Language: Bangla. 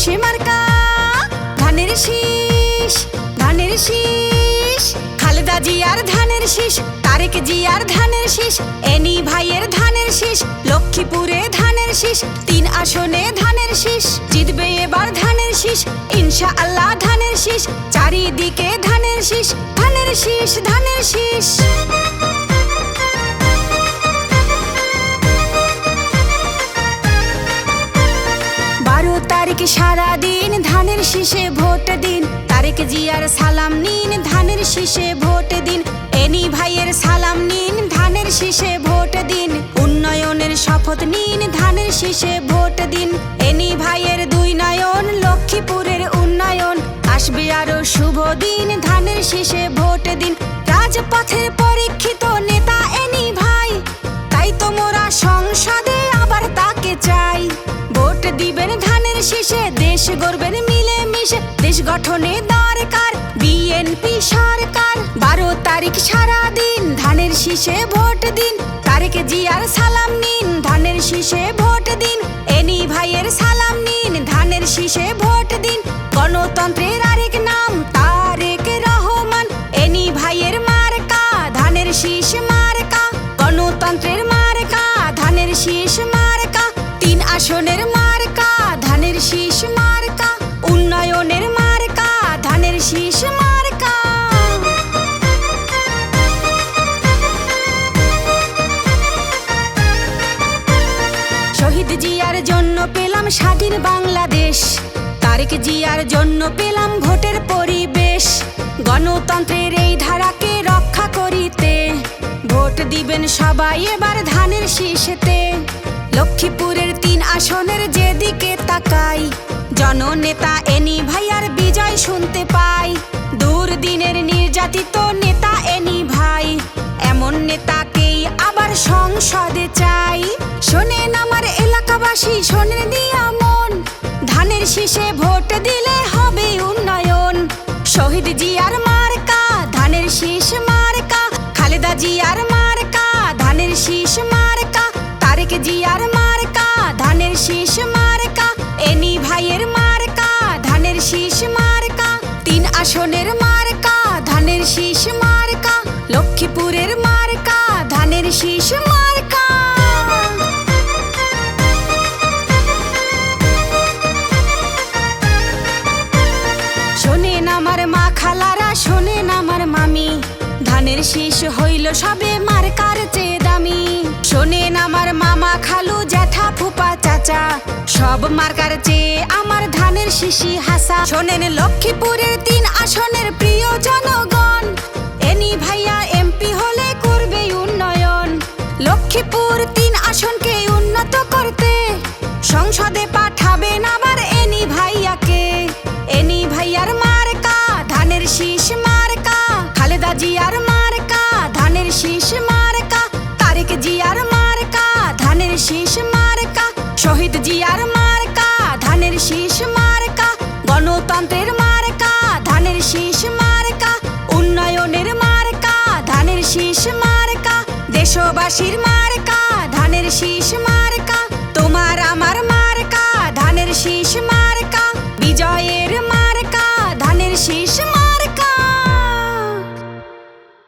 শীষ মার্কা, ধানের শীষ, ধানের শীষ। খালেদা জিয়ার ধানের শীষ, তারেক জিয়ার ধানের শীষ, এনি ভাইয়ের ধানের শীষ, লক্ষ্মীপুরে ধানের শীষ, 3 আসনে ধানের শীষ। জিতবে এবার ধানের শীষ, ইনশাআল্লাহ ধানের শীষ, চারিদিকে ধানের শীষ, ধানের শীষ, ধানের শীষ। 12 তারিখ সারাদিন ধানের শীষে ভোট দিন, তারেক জিয়ার সালাম নিন, ধানের শীষে ভোট দিন, এনি ভাইয়ের সালাম নিন, ধানের শীষে ভোট দিন, উন্নয়নের শপথ নিন, ধানের শীষে ভোট দিন, এনি ভাইয়ের 2 নয়ন, লক্ষ্মীপুরের উন্নয়ন, আসবে আরো শুভ দিন, ধানের শীষে ভোট দিন। রাজপথের পরীক্ষিত নেতা এনি ভাই, তাই তো মোরা সংসদে আবার তাকে চাই। ভোট দিবেন ধানের শীষে, দেশ গড়বেন মিলে মিশে, দেশ গঠনে দরকার বিএনপি সরকার। 12 তারিখ সারাদিন ধানের শীষে ভোট দিন, তারেক জিয়ার সালাম নিন, ধানের শীষে ভোট দিন, এনি ভাইয়ের সালাম নিন, ধানের শীষে ভোট দিন। গণতন্ত্রের আরেক নাম তারেক রহমান, এনি ভাইয়ের মার্কা, ধানের শীষ মার্কা। গণতন্ত্রের মার্কা, ধানের শীষ মার্কা, 3 আসনের মার্কা, ধানের শীষ মার্কা, উন্নয়নের মার্কা, ধানের শীষ মার্কা। শহীদ জিয়ার জন্য পেলাম স্বাধীন বাংলাদেশ, তারেক জিয়ার জন্য পেলাম ভোটের পরিবেশ। গণতন্ত্রের এই ধারাকে রক্ষা করিতে ভোট দিবেন সবাই এবার ধানের শীষেতে। লক্ষ্মীপুরের 3 আসনের যেদিকে তাকাই, জননেতা এনি ভাইয়ার বিজয় শুনতে পাই। দুর্দিনের নির্যাতিত নেতা এনি ভাই, এমন নেতাকেই আবার সংসদে চাই। শোনেন আমার এলাকাবাসী, শোনেন দিয়া মন, ধানের শীষে ভোট দিলে হবে উন্নয়ন। শহীদ জিয়ার মার্কা, ধানের শীষ মার্কা, খালেদা জিয়ার মার্কা, ধানের শীষ মার্কা, তারেক জিয়ার মার্কা, ধানের শীষ মার্কা, এনি ভাইয়ের মার্কা, ধানের শীষ মার্কা, 3 আসনের মার্কা, ধানের শীষ মার্কা, লক্ষ্মীপুরের মার্কা, ধানের শীষ মার্কা। শোনেন আমার মা খালারা, শোনেন আমার মামি, ধানের শীষ হইল সবে মার্কার চেয়ে দামি। শোনেন আমার মামা খালু জ্যাঠা ফুপা চাচা, সব মার্কার চেয়ে আমার ধানের শীষই হাসা। শোনেন লক্ষ্মীপুরের 3 আসনের প্রিয় জনগণ, এনি ভাইয়া এমপি হলে করবে উন্নয়ন। লক্ষ্মীপুর 3 আসনকে উন্নত করতে সংসদে পাঠাবেন আবার এনি ভাইয়াকে। এনি ভাইয়ার মার্কা, ধানের শীষ মার্কা, খালেদা জিয়ার মার্কা, ধানের শীষ মার্কা, তারেক জিয়ার মার্কা, ধানের শীষ মার্কা, শহীদ জিয়ার মার্কা, ধানের শীষ মার্কা। গণতন্ত্রের মার্কা, ধানের শীষ মার্কা, উন্নয়নের মার্কা, ধানের শীষ মার্কা, দেশবাসীর মার্কা।